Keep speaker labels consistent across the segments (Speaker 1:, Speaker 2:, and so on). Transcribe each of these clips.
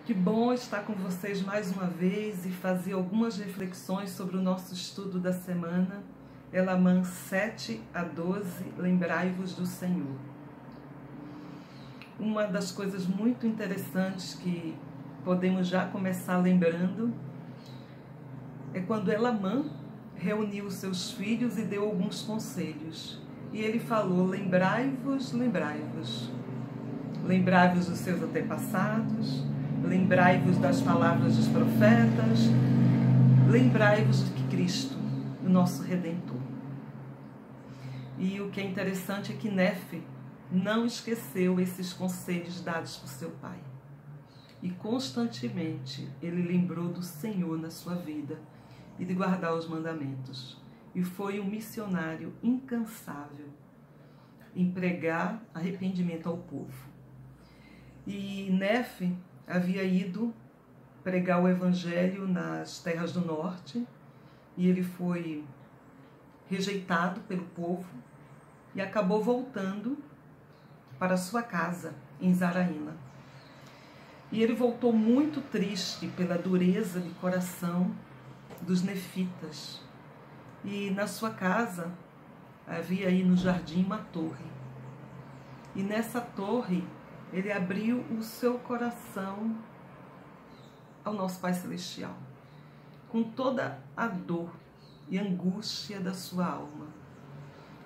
Speaker 1: Que bom estar com vocês mais uma vez e fazer algumas reflexões sobre o nosso estudo da semana, Elamã 7 a 12, lembrai-vos do Senhor. Uma das coisas muito interessantes que podemos já começar lembrando é quando Elamã reuniu seus filhos e deu alguns conselhos. E ele falou: lembrai-vos, lembrai-vos. Lembrai-vos dos seus antepassados, lembrai-vos das palavras dos profetas, lembrai-vos de que Cristo, o nosso Redentor. E o que é interessante é que Nefe não esqueceu esses conselhos dados por seu pai. E constantemente ele lembrou do Senhor na sua vida e de guardar os mandamentos. E foi um missionário incansável em pregar arrependimento ao povo. E Nefe havia ido pregar o evangelho nas terras do norte e ele foi rejeitado pelo povo e acabou voltando para sua casa em Zaraína. E ele voltou muito triste pela dureza de coração dos nefitas. E na sua casa havia aí no jardim uma torre. E nessa torre ele abriu o seu coração ao nosso Pai Celestial, com toda a dor e angústia da sua alma.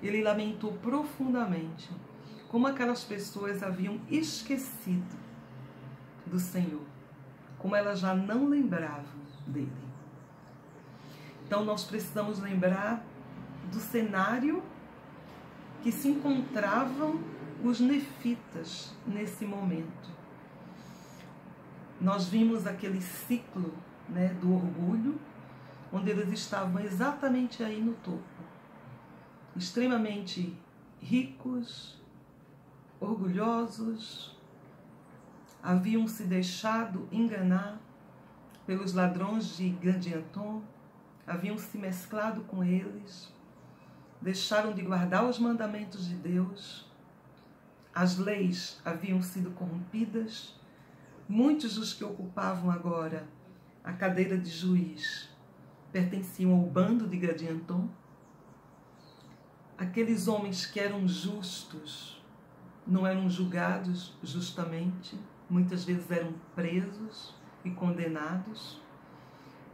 Speaker 1: Ele lamentou profundamente como aquelas pessoas haviam esquecido do Senhor, como elas já não lembravam dele. Então nós precisamos lembrar do cenário que se encontravam os nefitas nesse momento. Nós vimos aquele ciclo, do orgulho, onde eles estavam exatamente aí no topo, extremamente ricos, orgulhosos, haviam se deixado enganar pelos ladrões de Gadianton, haviam se mesclado com eles, deixaram de guardar os mandamentos de Deus. As leis haviam sido corrompidas, muitos dos que ocupavam agora a cadeira de juiz pertenciam ao bando de Gadianton. Aqueles homens que eram justos não eram julgados justamente, muitas vezes eram presos e condenados.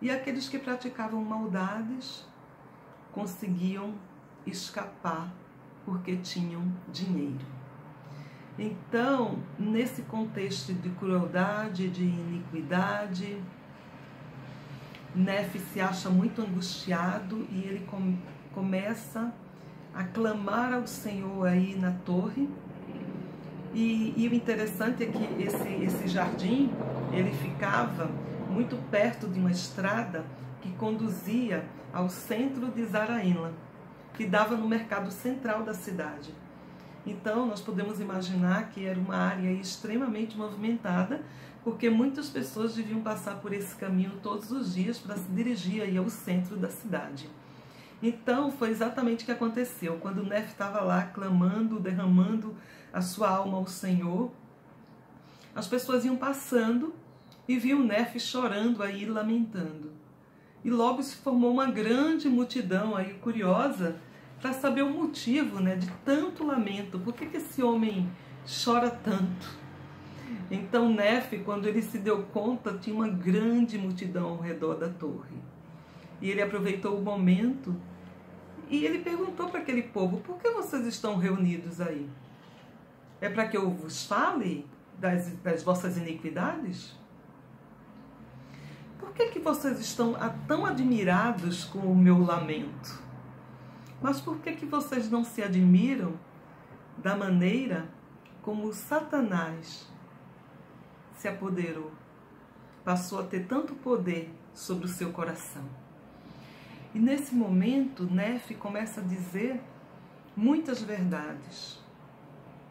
Speaker 1: E aqueles que praticavam maldades conseguiam escapar porque tinham dinheiro. Então, nesse contexto de crueldade, de iniquidade, Nefe se acha muito angustiado e ele começa a clamar ao Senhor aí na torre. E o interessante é que esse jardim, ele ficava muito perto de uma estrada que conduzia ao centro de Zaraína, que dava no mercado central da cidade. Então, nós podemos imaginar que era uma área extremamente movimentada, porque muitas pessoas deviam passar por esse caminho todos os dias para se dirigir aí ao centro da cidade. Então, foi exatamente o que aconteceu. Quando Nefe estava lá clamando, derramando a sua alma ao Senhor, as pessoas iam passando e viam Nefe chorando aí, lamentando. E logo se formou uma grande multidão aí curiosa para saber o motivo, de tanto lamento. Por que esse homem chora tanto? Então Nefe, quando ele se deu conta, tinha uma grande multidão ao redor da torre. E ele aproveitou o momento e ele perguntou para aquele povo: por que vocês estão reunidos aí? É para que eu vos fale das vossas iniquidades? Por que vocês estão tão admirados com o meu lamento? Mas por que vocês não se admiram da maneira como Satanás se apoderou, passou a ter tanto poder sobre o seu coração? E nesse momento, Nefe começa a dizer muitas verdades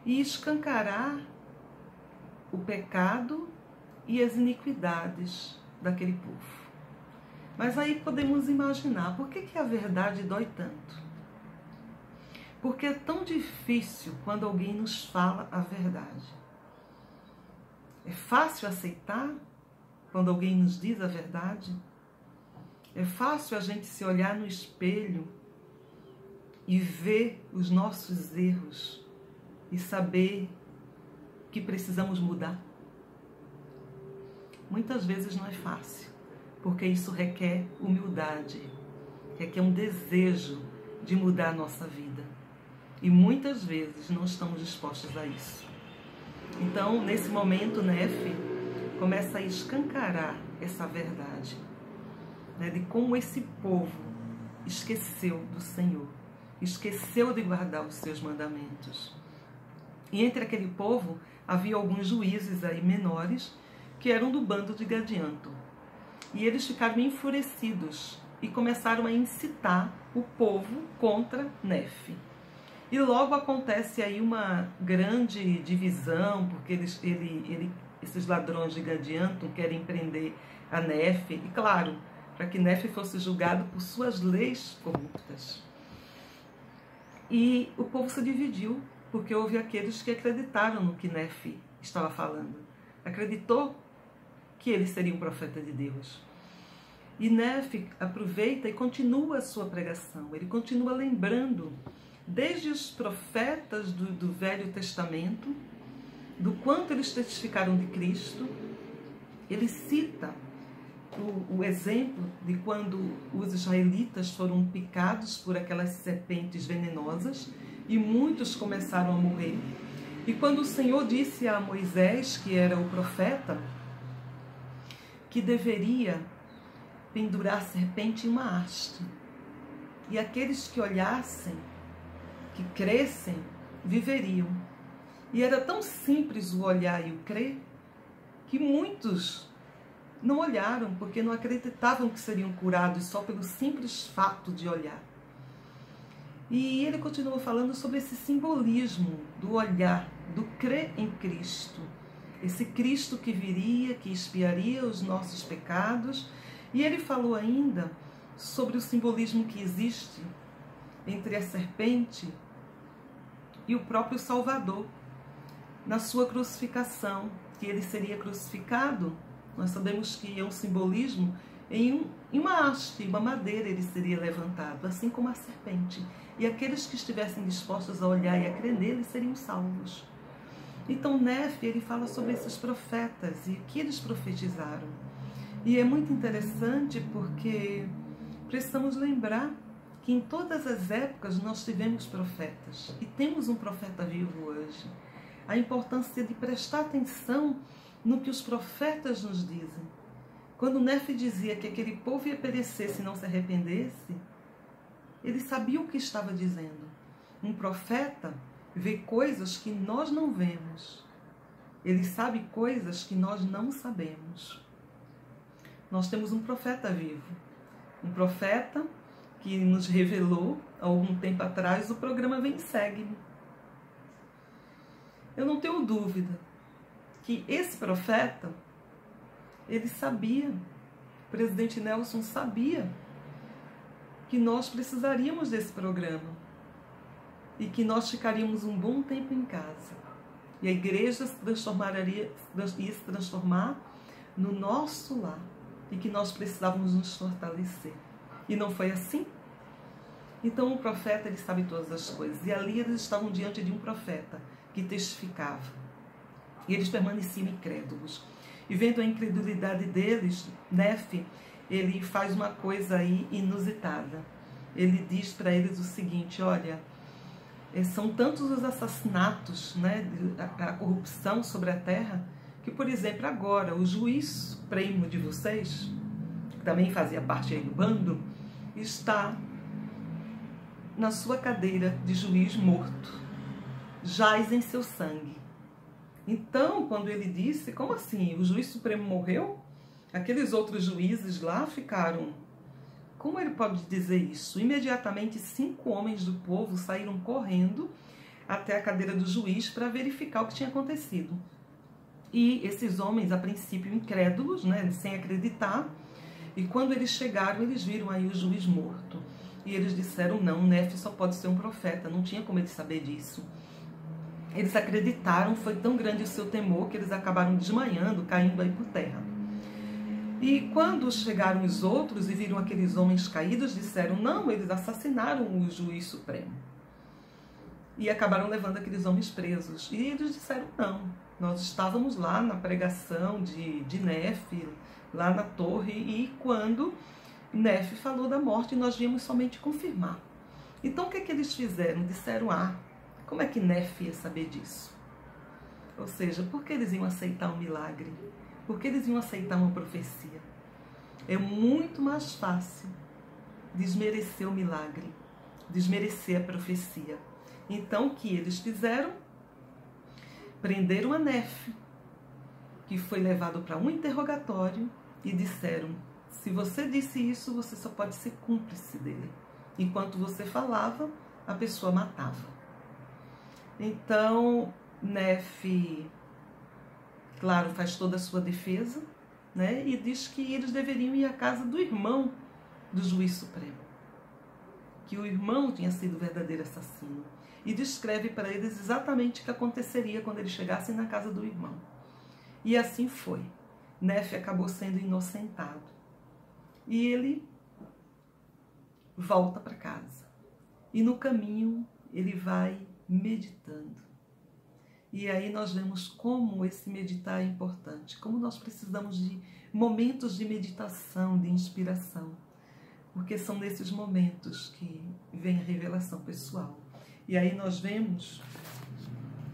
Speaker 1: e escancarar o pecado e as iniquidades daquele povo. Mas aí podemos imaginar, por que a verdade dói tanto? Porque é tão difícil quando alguém nos fala a verdade. É fácil aceitar quando alguém nos diz a verdade. É fácil a gente se olhar no espelho e ver os nossos erros e saber que precisamos mudar. Muitas vezes não é fácil, porque isso requer humildade, requer um desejo de mudar a nossa vida. E muitas vezes não estamos dispostos a isso. Então, nesse momento, Nefe começa a escancarar essa verdade, né, de como esse povo esqueceu do Senhor, esqueceu de guardar os seus mandamentos. E entre aquele povo havia alguns juízes aí menores que eram do bando de Gadianto. E eles ficaram enfurecidos e começaram a incitar o povo contra Nefe. E logo acontece aí uma grande divisão, porque esses ladrões de Gadianto querem prender a Nefe, e claro, para que Nefe fosse julgado por suas leis corruptas. E o povo se dividiu, porque houve aqueles que acreditaram no que Nefe estava falando. Acreditou que ele seria um profeta de Deus. E Nefe aproveita e continua a sua pregação. Ele continua lembrando, desde os profetas do Velho Testamento, do quanto eles testificaram de Cristo. Ele cita o exemplo de quando os israelitas foram picados por aquelas serpentes venenosas e muitos começaram a morrer. E quando o Senhor disse a Moisés, que era o profeta, que deveria pendurar a serpente em uma haste, e aqueles que olhassem, que crescem, viveriam. E era tão simples o olhar e o crer, que muitos não olharam, porque não acreditavam que seriam curados só pelo simples fato de olhar. E ele continua falando sobre esse simbolismo do olhar, do crer em Cristo. Esse Cristo que viria, que expiaria os nossos pecados. E ele falou ainda sobre o simbolismo que existe entre a serpente e o próprio Salvador, na sua crucificação, que ele seria crucificado. Nós sabemos que é um simbolismo, em uma haste, uma madeira ele seria levantado, assim como a serpente. E aqueles que estivessem dispostos a olhar e a crer nele seriam salvos. Então Nefe, ele fala sobre esses profetas e o que eles profetizaram. E é muito interessante porque precisamos lembrar que em todas as épocas nós tivemos profetas. E temos um profeta vivo hoje. A importância de prestar atenção no que os profetas nos dizem. Quando Nefe dizia que aquele povo ia perecer se não se arrependesse, ele sabia o que estava dizendo. Um profeta vê coisas que nós não vemos. Ele sabe coisas que nós não sabemos. Nós temos um profeta vivo. Um profeta que nos revelou, há algum tempo atrás, o programa Vem Segue-me. Eu não tenho dúvida que esse profeta, ele sabia, o presidente Nelson sabia que nós precisaríamos desse programa e que nós ficaríamos um bom tempo em casa. E a igreja ia se transformar no nosso lar e que nós precisávamos nos fortalecer. E não foi assim? Então o profeta, ele sabe todas as coisas. E ali eles estavam diante de um profeta que testificava. E eles permaneciam incrédulos. E vendo a incredulidade deles, Nefe, ele faz uma coisa aí inusitada. Ele diz para eles o seguinte: olha, são tantos os assassinatos, né, a corrupção sobre a terra, que, por exemplo, agora o juiz supremo de vocês, que também fazia parte aí do bando, está na sua cadeira de juiz morto, jaz em seu sangue. Então, quando ele disse, como assim, o juiz supremo morreu? Aqueles outros juízes lá ficaram... Como ele pode dizer isso? Imediatamente 5 homens do povo saíram correndo até a cadeira do juiz para verificar o que tinha acontecido. E esses homens, a princípio incrédulos, né, sem acreditar, e quando eles chegaram, eles viram aí o juiz morto. E eles disseram, não, Nefe só pode ser um profeta, não tinha como eles saber disso. Eles acreditaram, foi tão grande o seu temor que eles acabaram desmaiando, caindo aí por terra. E quando chegaram os outros e viram aqueles homens caídos, disseram, não, eles assassinaram o juiz supremo. E acabaram levando aqueles homens presos. E eles disseram, não, nós estávamos lá na pregação de Nefe, lá na torre, e quando Nefe falou da morte, nós viemos somente confirmar. Então o que é que eles fizeram? Disseram, como é que Nefe ia saber disso? Ou seja, por que eles iam aceitar um milagre? Por que eles iam aceitar uma profecia? É muito mais fácil desmerecer o milagre, desmerecer a profecia. Então, o que eles fizeram? Prenderam a Nefe, que foi levado para um interrogatório, e disseram, se você disse isso, você só pode ser cúmplice dele. Enquanto você falava, a pessoa matava. Então, Nefe, claro, faz toda a sua defesa, né? E diz que eles deveriam ir à casa do irmão do juiz supremo. Que o irmão tinha sido o verdadeiro assassino. E descreve para eles exatamente o que aconteceria quando eles chegassem na casa do irmão. E assim foi. Nefe acabou sendo inocentado. E ele volta para casa. E no caminho ele vai meditando. E aí nós vemos como esse meditar é importante, como nós precisamos de momentos de meditação, de inspiração, porque são nesses momentos que vem a revelação pessoal. E aí nós vemos,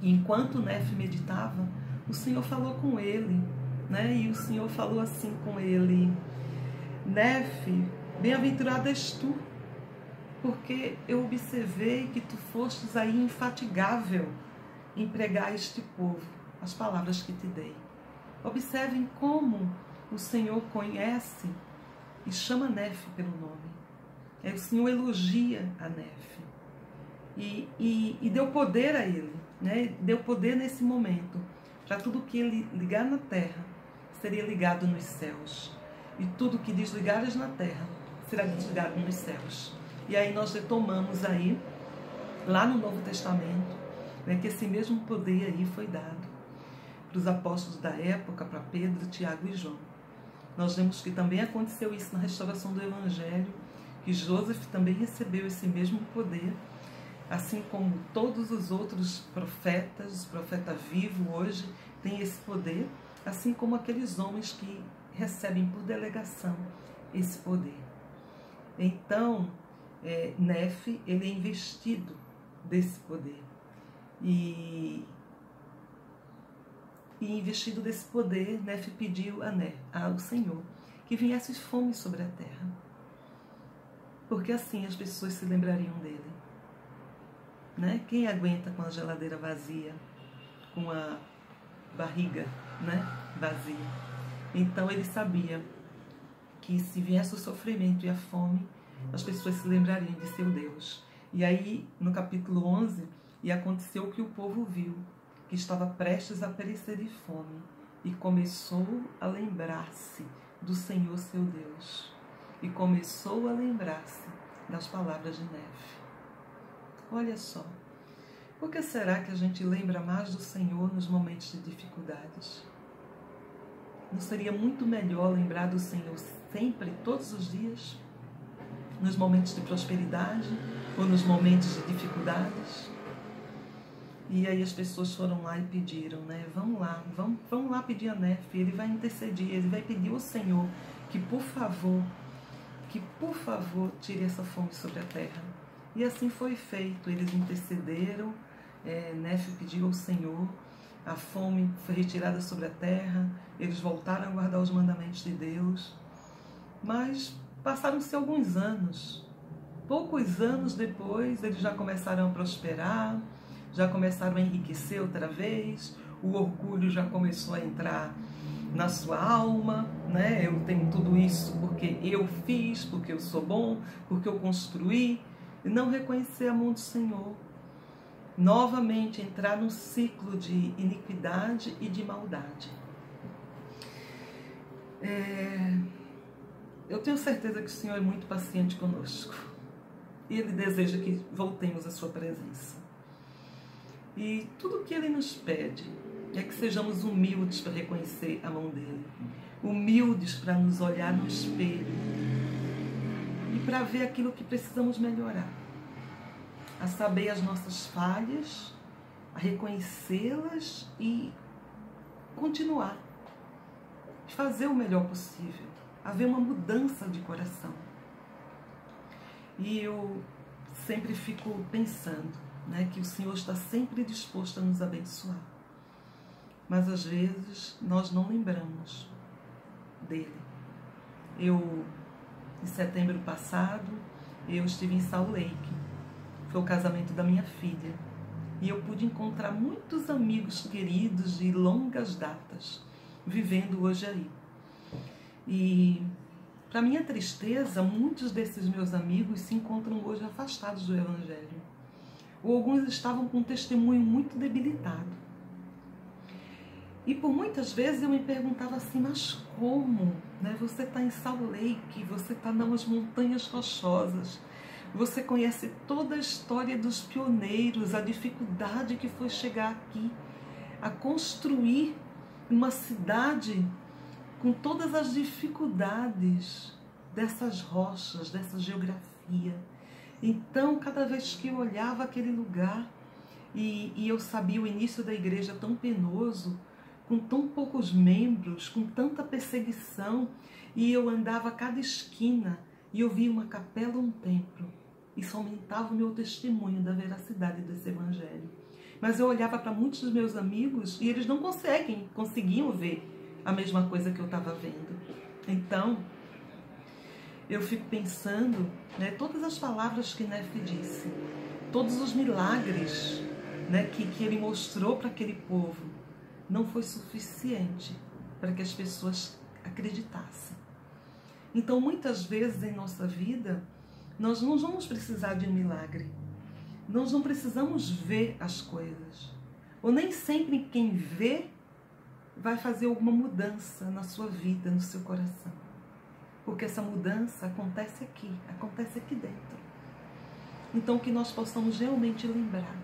Speaker 1: enquanto Nefe meditava, o Senhor falou com ele, né? E o Senhor falou assim com ele, Nefe, bem-aventurado és tu, porque eu observei que tu fostes aí infatigável em pregar a este povo as palavras que te dei. Observem como o Senhor conhece e chama Nefe pelo nome. O Senhor elogia a Nefe e deu poder a ele, né? Deu poder nesse momento para tudo que ele ligar na terra seria ligado nos céus, e tudo que desligares na terra será desligado nos céus. E aí nós retomamos aí lá no Novo Testamento, né, que esse mesmo poder aí foi dado para os apóstolos da época, para Pedro, Tiago e João. Nós vemos que também aconteceu isso na restauração do Evangelho, que Joseph também recebeu esse mesmo poder, assim como todos os outros profetas, o profeta vivo hoje tem esse poder, assim como aqueles homens que recebem por delegação esse poder. Então, Nefe, ele é investido desse poder. E investido desse poder, Nefe pediu ao Senhor que viesse fome sobre a terra, porque assim as pessoas se lembrariam dele, né? Quem aguenta com a geladeira vazia, com a barriga, né, vazia? Então ele sabia que se viesse o sofrimento e a fome, as pessoas se lembrariam de seu Deus. E aí, no capítulo 11, e aconteceu que o povo viu que estava prestes a perecer de fome e começou a lembrar-se do Senhor seu Deus. E começou a lembrar-se das palavras de Nefe. Olha só, por que será que a gente lembra mais do Senhor nos momentos de dificuldades? Não seria muito melhor lembrar do Senhor sempre, todos os dias? Nos momentos de prosperidade ou nos momentos de dificuldades? E aí as pessoas foram lá e pediram, né? Vamos lá pedir a Nefe, ele vai interceder, ele vai pedir ao Senhor que por favor tire essa fome sobre a terra. E assim foi feito, eles intercederam, Nefe pediu ao Senhor, a fome foi retirada sobre a terra, eles voltaram a guardar os mandamentos de Deus, mas passaram-se alguns anos, poucos anos depois eles já começaram a prosperar, já começaram a enriquecer outra vez, o orgulho já começou a entrar na sua alma, né? Eu tenho tudo isso porque eu fiz, porque eu sou bom, porque eu construí, e não reconhecer a mão do Senhor. Novamente entrar num ciclo de iniquidade e de maldade. Eu tenho certeza que o Senhor é muito paciente conosco. E Ele deseja que voltemos à sua presença. E tudo o que Ele nos pede é que sejamos humildes para reconhecer a mão dEle. humildes para nos olhar no espelho e para ver aquilo que precisamos melhorar, a saber as nossas falhas, a reconhecê-las e continuar, fazer o melhor possível, haver uma mudança de coração. E eu sempre fico pensando, né, que o Senhor está sempre disposto a nos abençoar, mas às vezes nós não lembramos dele. Em setembro passado, eu estive em Salt Lake, foi o casamento da minha filha, e eu pude encontrar muitos amigos queridos de longas datas, vivendo hoje aí. E, para minha tristeza, muitos desses meus amigos se encontram hoje afastados do Evangelho, ou alguns estavam com um testemunho muito debilitado. E por muitas vezes eu me perguntava assim, mas como? Né? Você está em Salt Lake, você está nas montanhas rochosas, você conhece toda a história dos pioneiros, a dificuldade que foi chegar aqui, a construir uma cidade com todas as dificuldades dessas rochas, dessa geografia. Então, cada vez que eu olhava aquele lugar e eu sabia o início da igreja tão penoso, com tão poucos membros, com tanta perseguição, e eu andava a cada esquina e eu via uma capela ou um templo. Isso aumentava o meu testemunho da veracidade desse evangelho. Mas eu olhava para muitos dos meus amigos e eles não conseguiam ver a mesma coisa que eu estava vendo. Então, eu fico pensando, né, todas as palavras que Nefe disse, todos os milagres, né, que ele mostrou para aquele povo, não foi suficiente para que as pessoas acreditassem. Então, muitas vezes em nossa vida, nós não vamos precisar de um milagre. Nós não precisamos ver as coisas. Ou nem sempre quem vê vai fazer alguma mudança na sua vida, no seu coração. Porque essa mudança acontece aqui dentro. Então, que nós possamos realmente lembrar.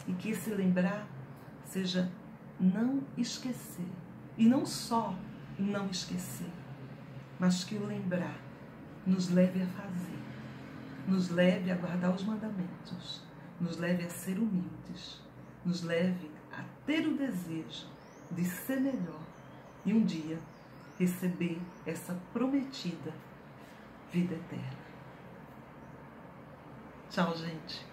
Speaker 1: E que esse lembrar seja não esquecer. E não só não esquecer, mas que o lembrar nos leve a fazer, nos leve a guardar os mandamentos, nos leve a ser humildes, nos leve a ter o desejo de ser melhor e um dia receber essa prometida vida eterna. Tchau, gente.